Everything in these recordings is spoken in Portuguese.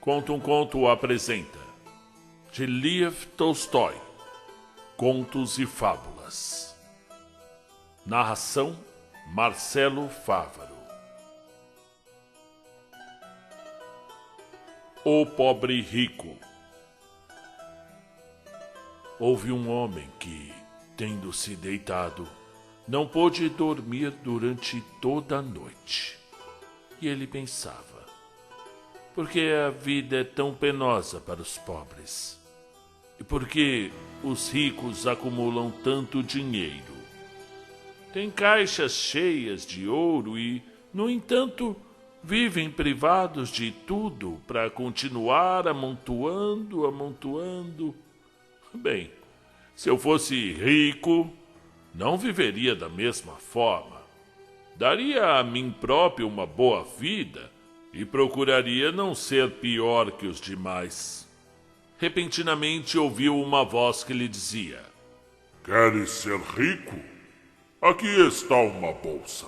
Conta um Conto apresenta, de Lev Tolstói, Contos e Fábulas. Narração, Marcelo Fávaro. O Pobre Rico. Houve um homem que, tendo se deitado, não pôde dormir durante toda a noite. E ele pensava: por que a vida é tão penosa para os pobres? E por que os ricos acumulam tanto dinheiro? Têm caixas cheias de ouro e, no entanto, vivem privados de tudo para continuar amontoando. Bem, se eu fosse rico, não viveria da mesma forma. Daria a mim próprio uma boa vida e procuraria não ser pior que os demais. Repentinamente ouviu uma voz que lhe dizia: Queres ser rico? Aqui está uma bolsa.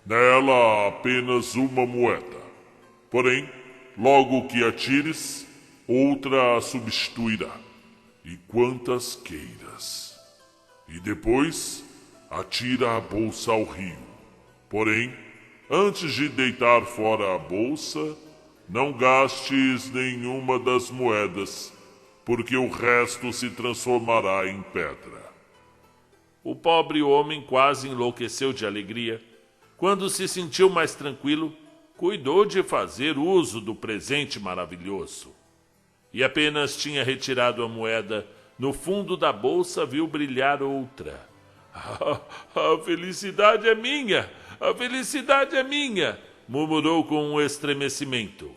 Nela há apenas uma moeda. Porém, logo que atires, outra a substituirá. E quantas queiras. E depois, atira a bolsa ao rio. Porém, antes de deitar fora a bolsa, não gastes nenhuma das moedas, porque o resto se transformará em pedra. O pobre homem quase enlouqueceu de alegria. Quando se sentiu mais tranquilo, cuidou de fazer uso do presente maravilhoso. E apenas tinha retirado a moeda, no fundo da bolsa viu brilhar outra. A felicidade é minha! A felicidade é minha! Murmurou com um estremecimento.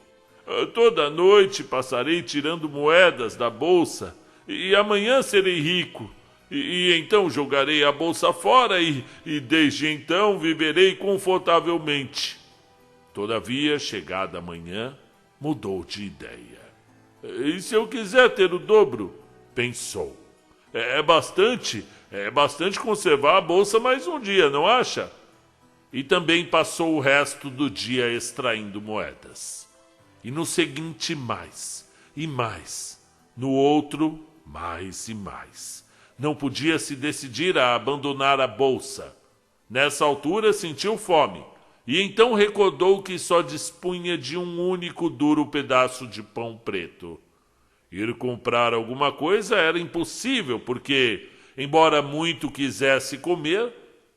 Toda noite passarei tirando moedas da bolsa e amanhã serei rico. E então jogarei a bolsa fora e desde então viverei confortavelmente. Todavia, chegada a manhã, mudou de ideia. E se eu quiser ter o dobro? Pensou. É bastante conservar a bolsa mais um dia, não acha? E também passou o resto do dia extraindo moedas. E no seguinte mais e mais. No outro, mais e mais. Não podia se decidir a abandonar a bolsa. Nessa altura sentiu fome. E então recordou que só dispunha de um único duro pedaço de pão preto. Ir comprar alguma coisa era impossível, porque, embora muito quisesse comer,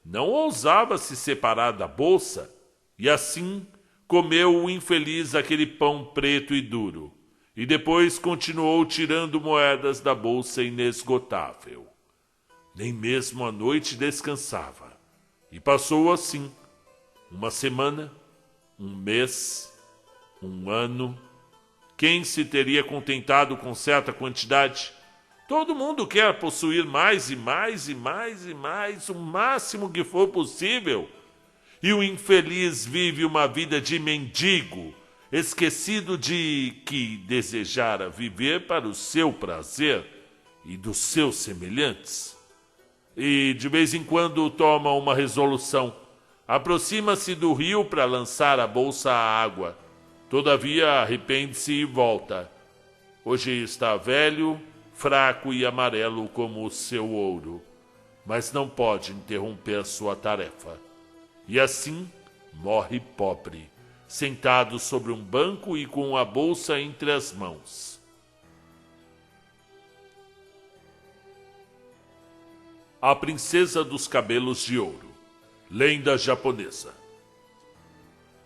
não ousava se separar da bolsa, e assim comeu o infeliz aquele pão preto e duro, e depois continuou tirando moedas da bolsa inesgotável. Nem mesmo à noite descansava, e passou assim, uma semana, um mês, um ano. Quem se teria contentado com certa quantidade? Todo mundo quer possuir mais e mais e mais e mais, o máximo que for possível. E o infeliz vive uma vida de mendigo, esquecido de que desejara viver para o seu prazer e dos seus semelhantes. E de vez em quando toma uma resolução. Aproxima-se do rio para lançar a bolsa à água. Todavia arrepende-se e volta. Hoje está velho, fraco e amarelo como o seu ouro, mas não pode interromper sua tarefa. E assim morre pobre, sentado sobre um banco e com a bolsa entre as mãos. A Princesa dos Cabelos de Ouro. Lenda japonesa.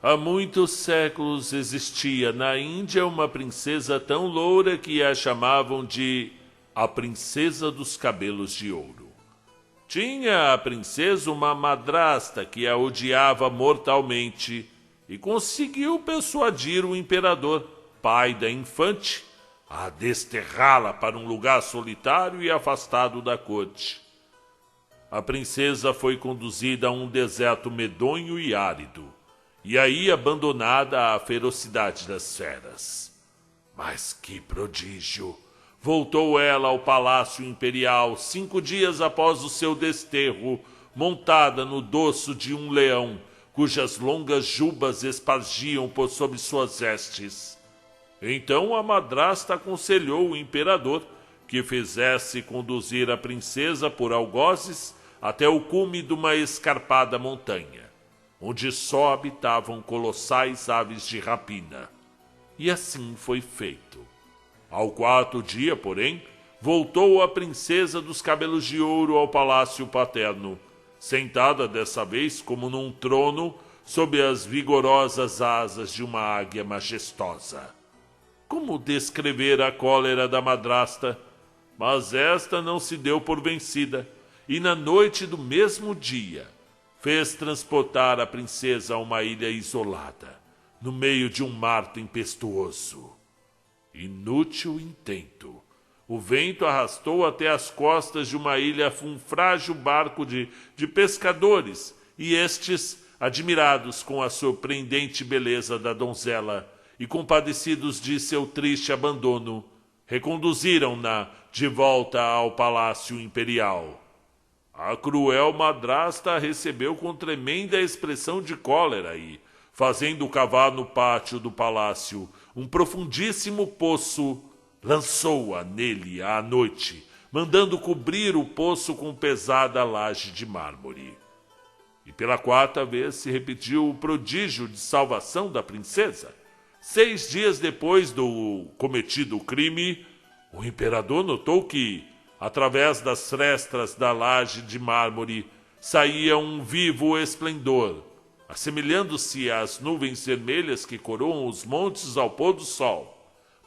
Há muitos séculos existia na Índia uma princesa tão loura que a chamavam de a Princesa dos Cabelos de Ouro. Tinha a princesa uma madrasta que a odiava mortalmente e conseguiu persuadir o imperador, pai da infante, a desterrá-la para um lugar solitário e afastado da corte. A princesa foi conduzida a um deserto medonho e árido, e aí abandonada à ferocidade das feras. Mas que prodígio! Voltou ela ao palácio imperial 5 dias após o seu desterro, montada no dorso de um leão, cujas longas jubas espargiam por sobre suas vestes. Então a madrasta aconselhou o imperador que fizesse conduzir a princesa por algozes até o cume de uma escarpada montanha, onde só habitavam colossais aves de rapina. E assim foi feito. Ao quarto dia, porém, voltou a princesa dos cabelos de ouro ao palácio paterno, sentada dessa vez como num trono sob as vigorosas asas de uma águia majestosa. Como descrever a cólera da madrasta? Mas esta não se deu por vencida, e na noite do mesmo dia fez transportar a princesa a uma ilha isolada, no meio de um mar tempestuoso. Inútil intento. O vento arrastou até as costas de uma ilha um frágil barco de pescadores, e estes, admirados com a surpreendente beleza da donzela e compadecidos de seu triste abandono, reconduziram-na de volta ao palácio imperial. A cruel madrasta a recebeu com tremenda expressão de cólera e, fazendo cavar no pátio do palácio um profundíssimo poço, lançou-a nele à noite, mandando cobrir o poço com pesada laje de mármore. E pela quarta vez se repetiu o prodígio de salvação da princesa. 6 dias depois do cometido crime, o imperador notou que, através das frestas da laje de mármore, saía um vivo esplendor, assemelhando-se às nuvens vermelhas que coroam os montes ao pôr do sol.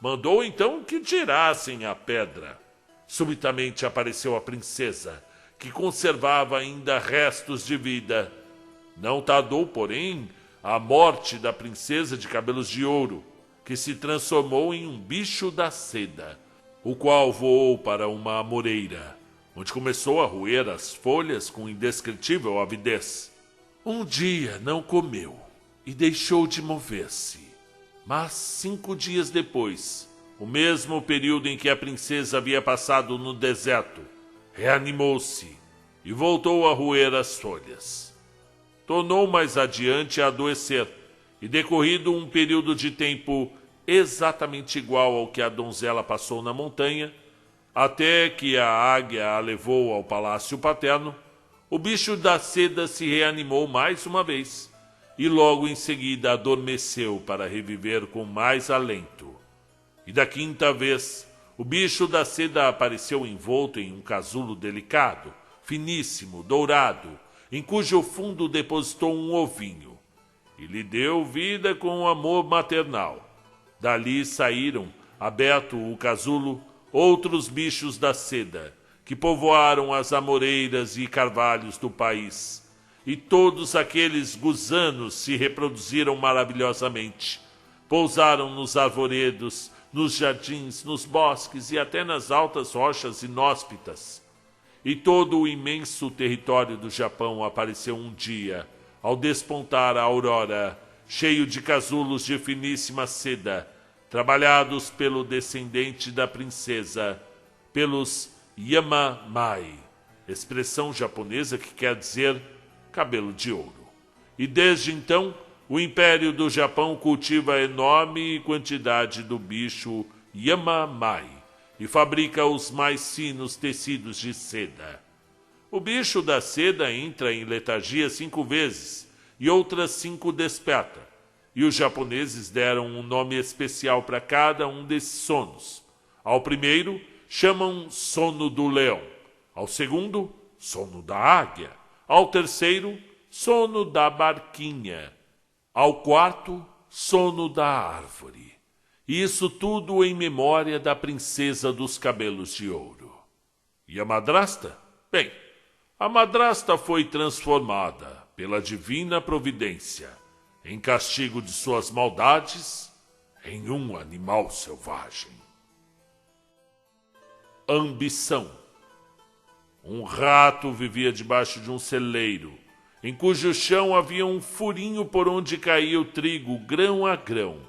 Mandou então que tirassem a pedra. Subitamente apareceu a princesa, que conservava ainda restos de vida. Não tardou, porém, a morte da princesa de cabelos de ouro, que se transformou em um bicho da seda, o qual voou para uma amoreira, onde começou a roer as folhas com indescritível avidez. Um dia não comeu e deixou de mover-se. Mas 5 dias depois, o mesmo período em que a princesa havia passado no deserto, reanimou-se e voltou a roer as folhas. Tornou mais adiante a adoecer, e decorrido um período de tempo exatamente igual ao que a donzela passou na montanha, até que a águia a levou ao palácio paterno, o bicho da seda se reanimou mais uma vez, e logo em seguida adormeceu para reviver com mais alento. E da 5ª vez, o bicho da seda apareceu envolto em um casulo delicado, finíssimo, dourado, em cujo fundo depositou um ovinho, e lhe deu vida com amor maternal. Dali saíram, aberto o casulo, outros bichos da seda, que povoaram as amoreiras e carvalhos do país. E todos aqueles gusanos se reproduziram maravilhosamente. Pousaram nos arvoredos, nos jardins, nos bosques e até nas altas rochas inóspitas. E todo o imenso território do Japão apareceu um dia, ao despontar a aurora, cheio de casulos de finíssima seda, trabalhados pelo descendente da princesa, pelos Yamamai, expressão japonesa que quer dizer cabelo de ouro. E desde então, o Império do Japão cultiva a enorme quantidade do bicho Yamamai e fabrica os mais finos tecidos de seda. O bicho da seda entra em letargia 5 vezes e outras 5 desperta, e os japoneses deram um nome especial para cada um desses sonos. Ao primeiro, chamam sono do leão. Ao segundo, sono da águia. Ao terceiro, sono da barquinha. Ao quarto, sono da árvore. E isso tudo em memória da princesa dos cabelos de ouro. E a madrasta? Bem, a madrasta foi transformada pela divina providência, em castigo de suas maldades, em um animal selvagem. Ambição. Um rato vivia debaixo de um celeiro, em cujo chão havia um furinho por onde caía o trigo grão a grão.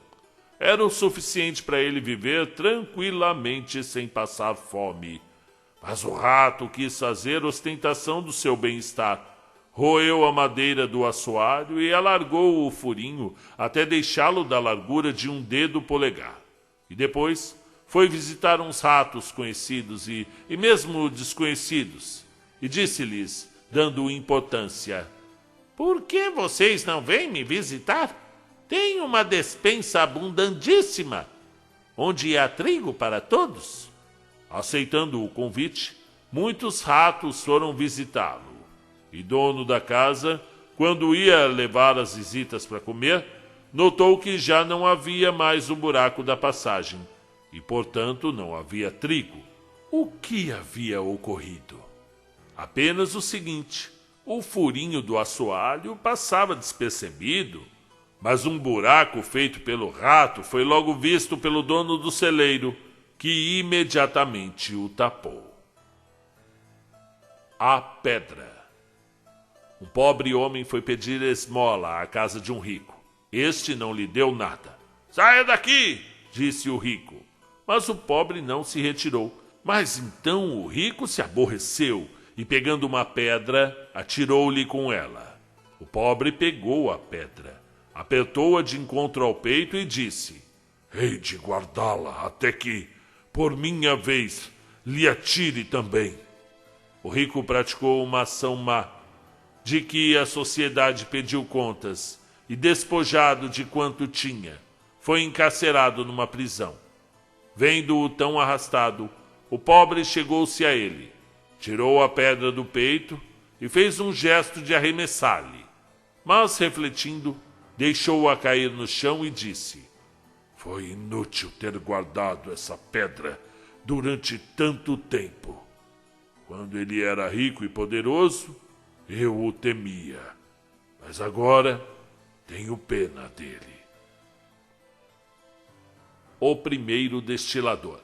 Era o suficiente para ele viver tranquilamente sem passar fome. Mas o rato quis fazer ostentação do seu bem-estar. Roeu a madeira do assoalho e alargou o furinho até deixá-lo da largura de um dedo polegar. e depois foi visitar uns ratos conhecidos e mesmo desconhecidos, e disse-lhes, dando importância: "Por que vocês não vêm me visitar? Tenho uma despensa abundantíssima, onde há trigo para todos." Aceitando o convite, muitos ratos foram visitá-lo, e dono da casa, quando ia levar as visitas para comer, notou que já não havia mais o buraco da passagem, e portanto não havia trigo. O que havia ocorrido? Apenas o seguinte: o furinho do assoalho passava despercebido, mas um buraco feito pelo rato foi logo visto pelo dono do celeiro, que imediatamente o tapou. A pedra. Um pobre homem foi pedir esmola à casa de um rico. Este não lhe deu nada. "Saia daqui!" disse o rico. Mas o pobre não se retirou. Mas então o rico se aborreceu e, pegando uma pedra, atirou-lhe com ela. O pobre pegou a pedra, apertou-a de encontro ao peito e disse: "Hei de guardá-la até que, por minha vez, lhe atire também." O rico praticou uma ação má, de que a sociedade pediu contas, e, despojado de quanto tinha, foi encarcerado numa prisão. Vendo-o tão arrastado, o pobre chegou-se a ele, tirou a pedra do peito e fez um gesto de arremessar-lhe. Mas, refletindo, deixou-a cair no chão e disse: "Foi inútil ter guardado essa pedra durante tanto tempo. Quando ele era rico e poderoso, eu o temia, mas agora tenho pena dele." O primeiro destilador.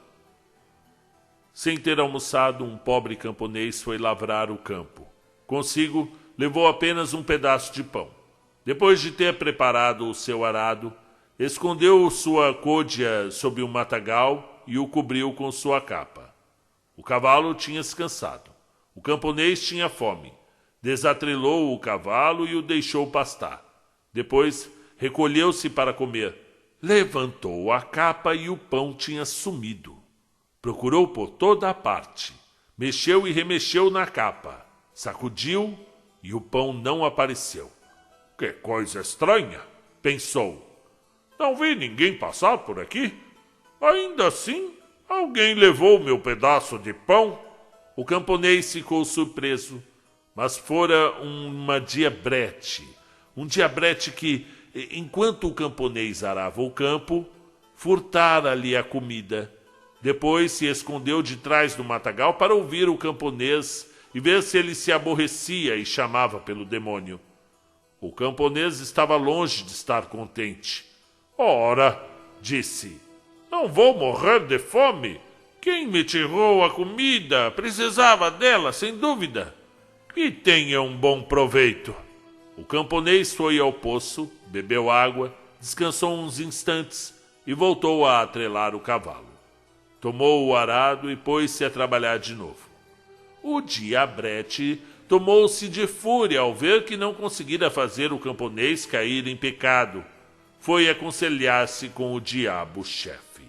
Sem ter almoçado, um pobre camponês foi lavrar o campo. Consigo, levou apenas um pedaço de pão. Depois de ter preparado o seu arado, escondeu sua côdea sob um matagal e o cobriu com sua capa. O cavalo tinha se cansado. O camponês tinha fome. Desatrelou o cavalo e o deixou pastar. Depois, recolheu-se para comer. Levantou a capa e o pão tinha sumido. Procurou por toda a parte. Mexeu e remexeu na capa. Sacudiu e o pão não apareceu. "Que coisa estranha", pensou. "Não vi ninguém passar por aqui. Ainda assim, alguém levou meu pedaço de pão." O camponês ficou surpreso, mas fora uma diabrete. Um diabrete que, enquanto o camponês arava o campo, furtara-lhe a comida. Depois se escondeu de trás do matagal para ouvir o camponês e ver se ele se aborrecia e chamava pelo demônio. O camponês estava longe de estar contente. "Ora", disse, "não vou morrer de fome. Quem me tirou a comida precisava dela, sem dúvida. Que tenha um bom proveito." O camponês foi ao poço, bebeu água, descansou uns instantes e voltou a atrelar o cavalo. Tomou o arado e pôs-se a trabalhar de novo. O diabrete tomou-se de fúria ao ver que não conseguira fazer o camponês cair em pecado. Foi aconselhar-se com o diabo-chefe.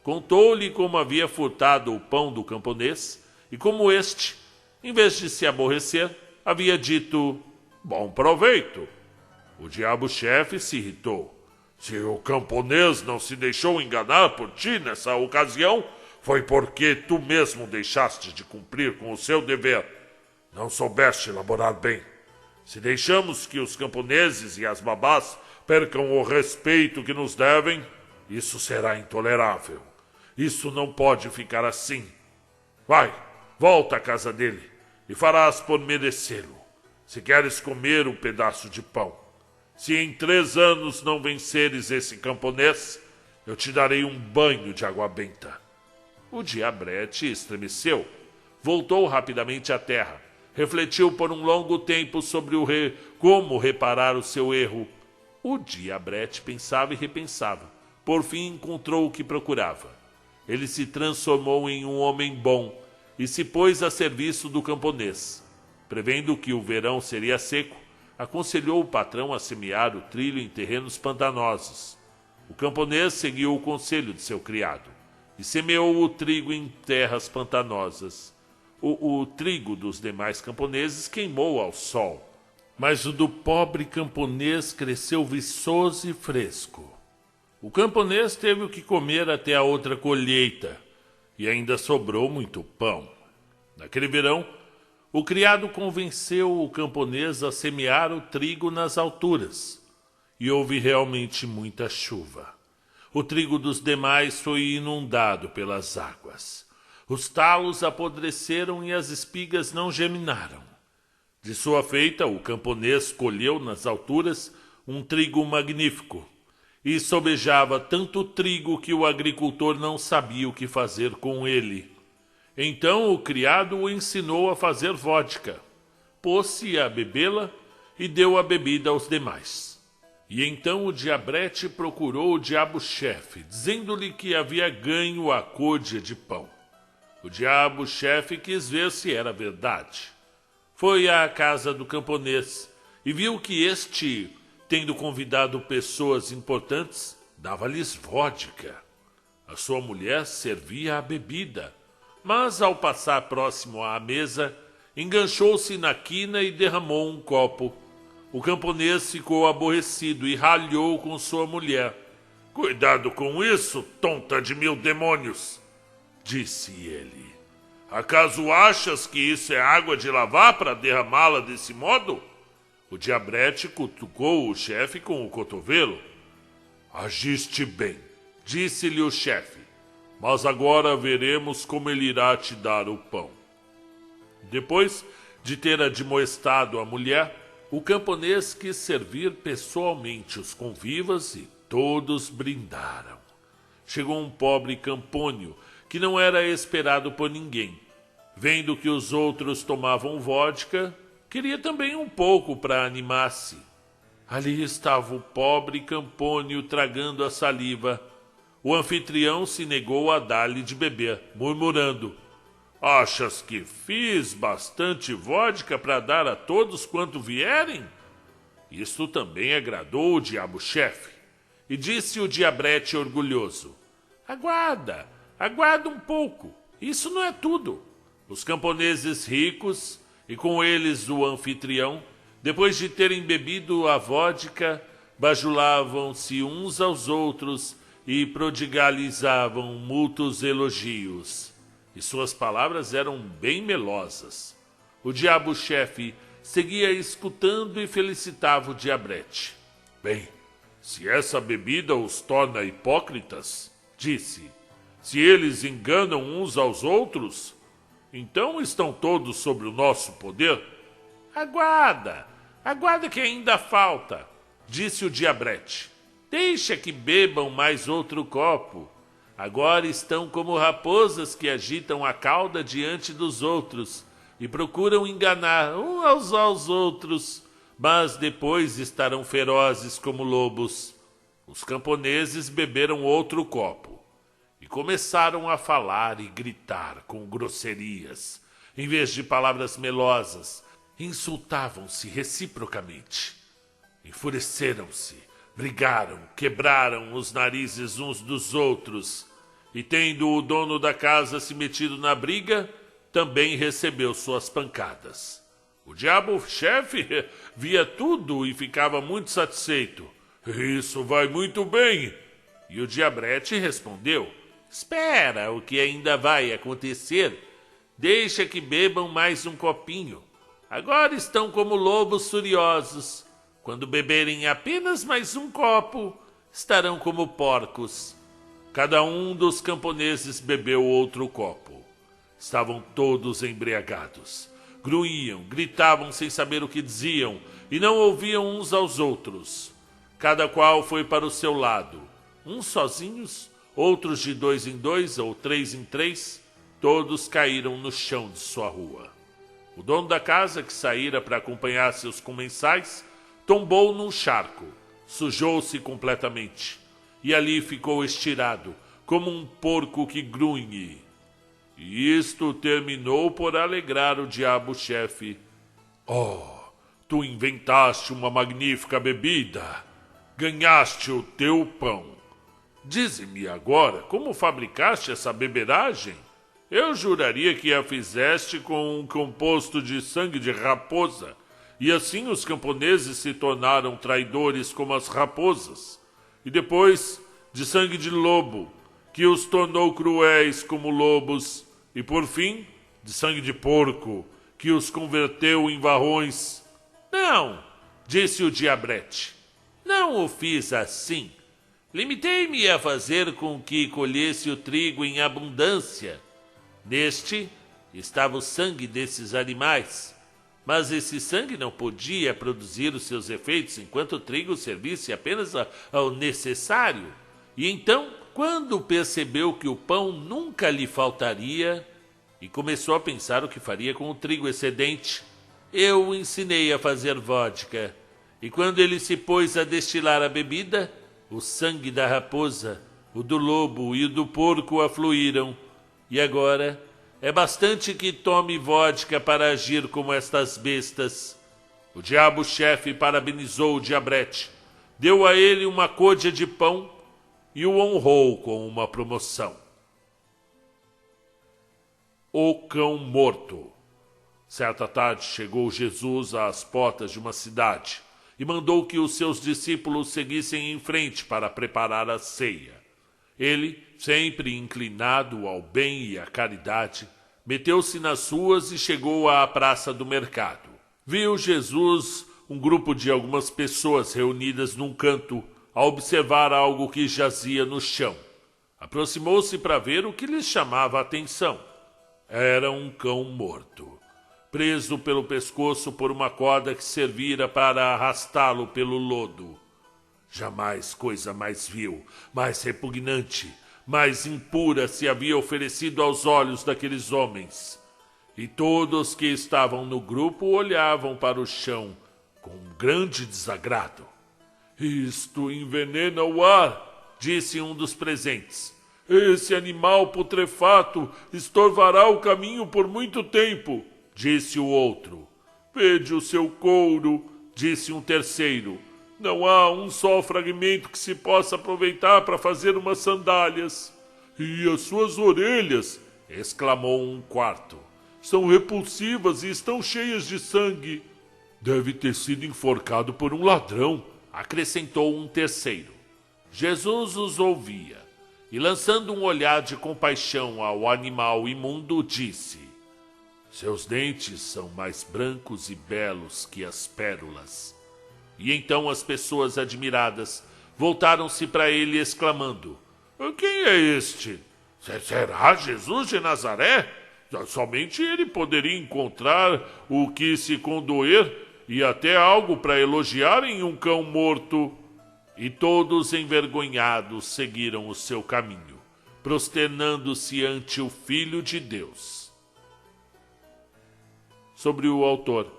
Contou-lhe como havia furtado o pão do camponês e como este, em vez de se aborrecer, havia dito: "Bom proveito." O diabo-chefe se irritou. "Se o camponês não se deixou enganar por ti nessa ocasião, foi porque tu mesmo deixaste de cumprir com o seu dever. Não soubeste elaborar bem. Se deixamos que os camponeses e as babás percam o respeito que nos devem, isso será intolerável. Isso não pode ficar assim. Vai, volta à casa dele e farás por merecê-lo. Se queres comer um pedaço de pão. Se em 3 anos não venceres esse camponês, eu te darei um banho de água benta." O diabrete estremeceu. Voltou rapidamente à terra. Refletiu por um longo tempo sobre como reparar o seu erro. O diabrete pensava e repensava. Por fim encontrou o que procurava. Ele se transformou em um homem bom e se pôs a serviço do camponês. Prevendo que o verão seria seco, aconselhou o patrão a semear o trilho em terrenos pantanosos. O camponês seguiu o conselho de seu criado e semeou o trigo em terras pantanosas. O trigo dos demais camponeses queimou ao sol, mas o do pobre camponês cresceu viçoso e fresco. O camponês teve o que comer até a outra colheita, e ainda sobrou muito pão. Naquele verão, o criado convenceu o camponês a semear o trigo nas alturas, e houve realmente muita chuva. O trigo dos demais foi inundado pelas águas. Os talos apodreceram e as espigas não germinaram. De sua feita, o camponês colheu nas alturas um trigo magnífico, e sobejava tanto trigo que o agricultor não sabia o que fazer com ele. Então o criado o ensinou a fazer vodka, pôs-se a bebê-la e deu a bebida aos demais. E então o diabrete procurou o diabo-chefe, dizendo-lhe que havia ganho a côdea de pão. O diabo-chefe quis ver se era verdade. Foi à casa do camponês e viu que este, tendo convidado pessoas importantes, dava-lhes vodka. A sua mulher servia a bebida, mas ao passar próximo à mesa, enganchou-se na quina e derramou um copo. O camponês ficou aborrecido e ralhou com sua mulher. "Cuidado com isso, tonta de 1000 demônios!" disse ele. "Acaso achas que isso é água de lavar para derramá-la desse modo?" O diabrete cutucou o chefe com o cotovelo. "Agiste bem", disse-lhe o chefe, "mas agora veremos como ele irá te dar o pão." Depois de ter admoestado a mulher, o camponês quis servir pessoalmente os convivas e todos brindaram. Chegou um pobre campônio que não era esperado por ninguém. Vendo que os outros tomavam vodka, queria também um pouco para animar-se. Ali estava o pobre campônio tragando a saliva. O anfitrião se negou a dar-lhe de beber, murmurando: "Achas que fiz bastante vodka para dar a todos quanto vierem?" Isto também agradou o diabo-chefe, e disse o diabrete orgulhoso: Aguarda um pouco, isso não é tudo." Os camponeses ricos, e com eles o anfitrião, depois de terem bebido a vodka, bajulavam-se uns aos outros e prodigalizavam mútuos elogios. E suas palavras eram bem melosas. O diabo-chefe seguia escutando e felicitava o diabrete. "Bem, se essa bebida os torna hipócritas", disse, "se eles enganam uns aos outros, então estão todos sob o nosso poder." Aguarda que ainda falta", disse o diabrete. "Deixa que bebam mais outro copo. Agora estão como raposas que agitam a cauda diante dos outros e procuram enganar uns aos outros, mas depois estarão ferozes como lobos." Os camponeses beberam outro copo e começaram a falar e gritar com grosserias. Em vez de palavras melosas, insultavam-se reciprocamente. Enfureceram-se, brigaram, quebraram os narizes uns dos outros, e tendo o dono da casa se metido na briga, também recebeu suas pancadas. O diabo-chefe via tudo e ficava muito satisfeito. "Isso vai muito bem." E o diabrete respondeu: "Espera o que ainda vai acontecer. Deixa que bebam mais um copinho. Agora estão como lobos furiosos. Quando beberem apenas mais um copo, estarão como porcos." Cada um dos camponeses bebeu outro copo. Estavam todos embriagados. Grunhiam, gritavam sem saber o que diziam e não ouviam uns aos outros. Cada qual foi para o seu lado. Uns sozinhos, outros de 2 em 2 ou 3 em 3, todos caíram no chão de sua rua. O dono da casa, que saíra para acompanhar seus comensais, tombou num charco, sujou-se completamente, e ali ficou estirado, como um porco que grunhe. E isto terminou por alegrar o diabo-chefe. "Oh, tu inventaste uma magnífica bebida, ganhaste o teu pão, Dize-me agora, como fabricaste essa beberagem? Eu juraria que a fizeste com um composto de sangue de raposa, e assim os camponeses se tornaram traidores como as raposas, e depois de sangue de lobo, que os tornou cruéis como lobos, e por fim, de sangue de porco, que os converteu em varrões. Não, disse o diabrete, não o fiz assim. Limitei-me a fazer com que colhesse o trigo em abundância. Neste estava o sangue desses animais, mas esse sangue não podia produzir os seus efeitos enquanto o trigo servisse apenas ao necessário. E então, quando percebeu que o pão nunca lhe faltaria, e começou a pensar o que faria com o trigo excedente, eu o ensinei a fazer vodka. E quando ele se pôs a destilar a bebida, o sangue da raposa, o do lobo e o do porco afluíram. E agora é bastante que tome vodka para agir como estas bestas. O diabo-chefe parabenizou o diabrete, deu a ele uma côdea de pão e o honrou com uma promoção. O cão morto. Certa tarde chegou Jesus às portas de uma cidade e mandou que os seus discípulos seguissem em frente para preparar a ceia. Ele, sempre inclinado ao bem e à caridade, meteu-se nas ruas e chegou à praça do mercado. Viu Jesus um grupo de algumas pessoas reunidas num canto a observar algo que jazia no chão. Aproximou-se para ver o que lhes chamava a atenção. Era um cão morto, preso pelo pescoço por uma corda que servira para arrastá-lo pelo lodo. Jamais coisa mais vil, mais repugnante, mais impura se havia oferecido aos olhos daqueles homens. E todos que estavam no grupo olhavam para o chão com um grande desagrado. Isto envenena o ar, disse um dos presentes. Esse animal putrefato estorvará o caminho por muito tempo, disse o outro. Vede o seu couro, disse um terceiro. Não há um só fragmento que se possa aproveitar para fazer umas sandálias. E as suas orelhas, exclamou um quarto, são repulsivas e estão cheias de sangue. Deve ter sido enforcado por um ladrão, acrescentou um terceiro. Jesus os ouvia e, lançando um olhar de compaixão ao animal imundo, disse: seus dentes são mais brancos e belos que as pérolas. E então as pessoas admiradas voltaram-se para ele exclamando: quem é este? Será Jesus de Nazaré? Somente ele poderia encontrar o que se condoer e até algo para elogiar em um cão morto. E todos envergonhados seguiram o seu caminho, prosternando-se ante o Filho de Deus. Sobre o autor.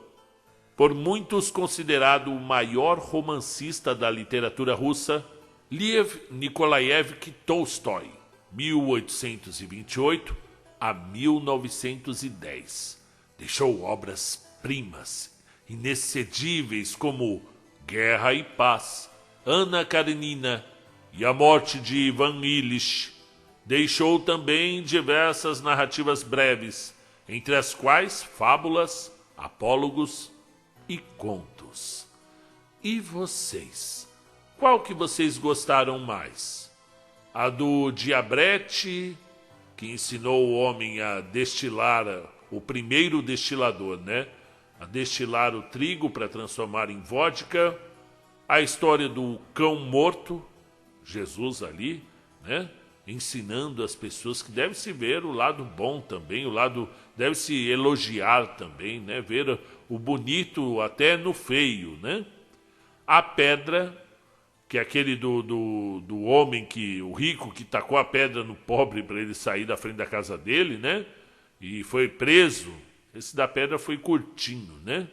Por muitos considerado o maior romancista da literatura russa, Lev Nikolaevich Tolstói, 1828 a 1910. Deixou obras-primas, inexcedíveis como Guerra e Paz, Ana Karenina e A Morte de Ivan Illich. Deixou também diversas narrativas breves, entre as quais fábulas, apólogos e contos. E vocês? Qual que vocês gostaram mais? A do diabrete, que ensinou o homem a destilar, o primeiro destilador, né? A destilar o trigo para transformar em vodka. A história do cão morto, Jesus ali, né? Ensinando as pessoas que deve se ver o lado bom também, o lado deve se elogiar também, né? Ver o bonito até no feio, né? A pedra, que é aquele do homem, o rico que tacou a pedra no pobre para ele sair da frente da casa dele, né? E foi preso. Esse da pedra foi curtinho, né?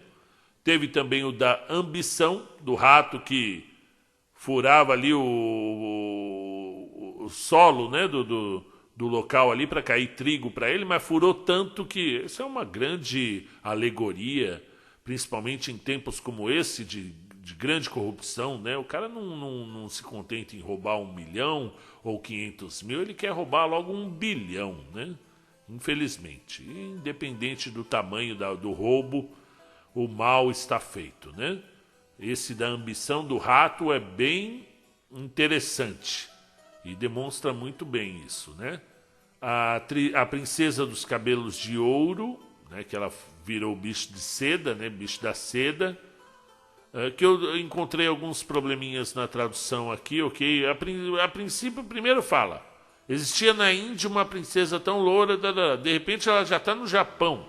Teve também o da ambição, do rato que furava ali o solo, né, do local ali para cair trigo para ele, mas furou tanto que isso é uma grande alegoria, principalmente em tempos como esse de de grande corrupção, né? O cara não se contenta em roubar 1 milhão ou 500 mil, ele quer roubar logo 1 bilhão, né? Infelizmente, independente do tamanho do roubo, o mal está feito, né? Esse da ambição do rato é bem interessante e demonstra muito bem isso, né? A princesa dos cabelos de ouro, né? Que ela virou bicho de seda, né? Bicho da seda, que eu encontrei alguns probleminhas na tradução aqui, ok? A princípio, primeiro fala, existia na Índia uma princesa tão loura, de repente ela já está no Japão.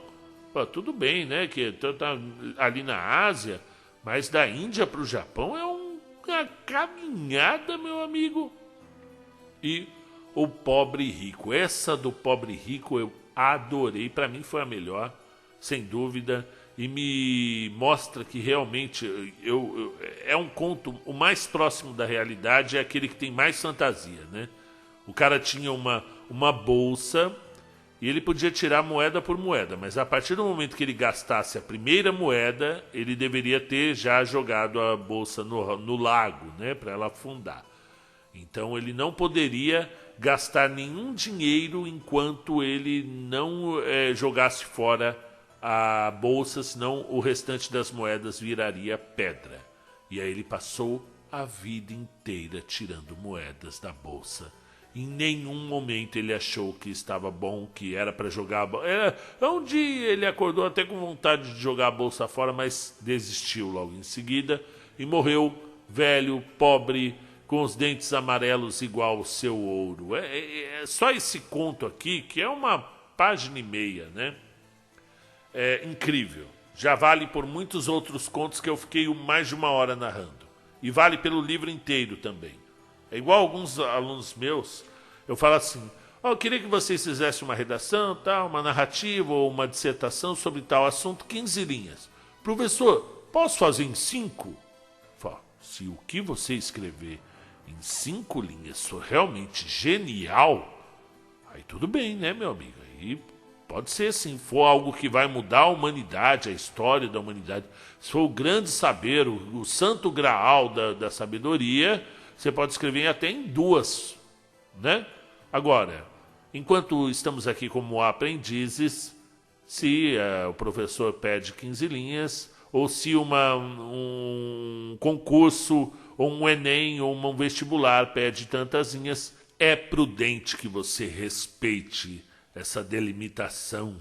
Pô, tudo bem, né? Que está ali na Ásia, mas da Índia para o Japão é uma caminhada, meu amigo. E o pobre rico. Essa do pobre rico eu adorei. Para mim foi a melhor, sem dúvida. E me mostra que realmente é um conto, o mais próximo da realidade é aquele que tem mais fantasia, né? O cara tinha uma bolsa e ele podia tirar moeda por moeda, mas a partir do momento que ele gastasse a primeira moeda, ele deveria ter já jogado a bolsa no lago, né, para ela afundar. Então ele não poderia gastar nenhum dinheiro enquanto ele não jogasse fora a bolsa, senão o restante das moedas viraria pedra. E aí ele passou a vida inteira tirando moedas da bolsa. Em nenhum momento ele achou que estava bom, que era para jogar a bolsa. Um dia ele acordou até com vontade de jogar a bolsa fora, mas desistiu logo em seguida e morreu velho, pobre, com os dentes amarelos igual ao seu ouro. É só esse conto aqui, que é uma página e meia, né? É incrível. Já vale por muitos outros contos que eu fiquei mais de 1 hora narrando. E vale pelo livro inteiro também. É igual alguns alunos meus, eu falo assim, eu queria que vocês fizessem uma redação, tal, uma narrativa ou uma dissertação sobre tal assunto, 15 linhas. Professor, posso fazer em 5? Fala, se o que você escrever em 5 linhas for realmente genial, aí tudo bem, né, meu amigo? Aí pode ser assim, for algo que vai mudar a humanidade, a história da humanidade, se for o grande saber, o santo graal da sabedoria, você pode escrever até em 2, né? Agora, enquanto estamos aqui como aprendizes, se o professor pede 15 linhas, ou se um concurso, ou um Enem, ou um vestibular pede tantas linhas, é prudente que você respeite essa delimitação.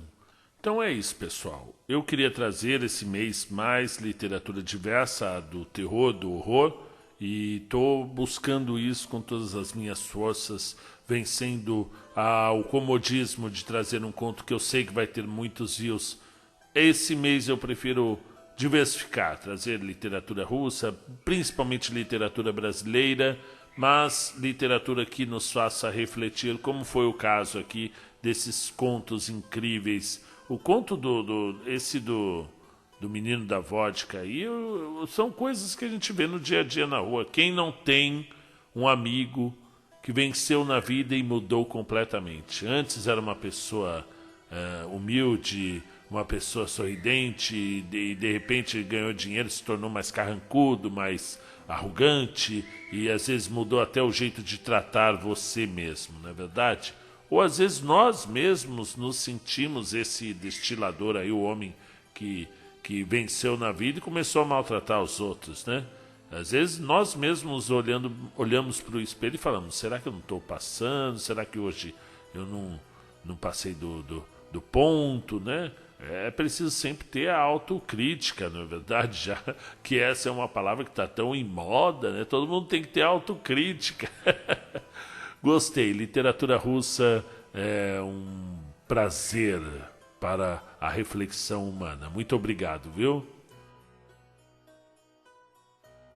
Então é isso, pessoal. Eu queria trazer esse mês mais literatura diversa, do terror, do horror, e estou buscando isso com todas as minhas forças, vencendo o comodismo de trazer um conto que eu sei que vai ter muitos views. Esse mês eu prefiro diversificar, trazer literatura russa, principalmente literatura brasileira, mas literatura que nos faça refletir, como foi o caso aqui desses contos incríveis. O conto esse do menino da vodka aí, são coisas que a gente vê no dia a dia na rua. Quem não tem um amigo que venceu na vida e mudou completamente? Antes era uma pessoa humilde, uma pessoa sorridente, e de repente ganhou dinheiro, se tornou mais carrancudo, mais arrogante, e às vezes mudou até o jeito de tratar você mesmo, não é verdade? Ou às vezes nós mesmos nos sentimos esse destilador aí, o homem que venceu na vida e começou a maltratar os outros, né? Às vezes nós mesmos olhamos para o espelho e falamos, será que eu não estou passando? Será que hoje eu não passei do ponto, né? É preciso sempre ter a autocrítica, não é verdade? Já que essa é uma palavra que está tão em moda, né? Todo mundo tem que ter autocrítica. Gostei, literatura russa é um prazer para a reflexão humana. Muito obrigado, viu?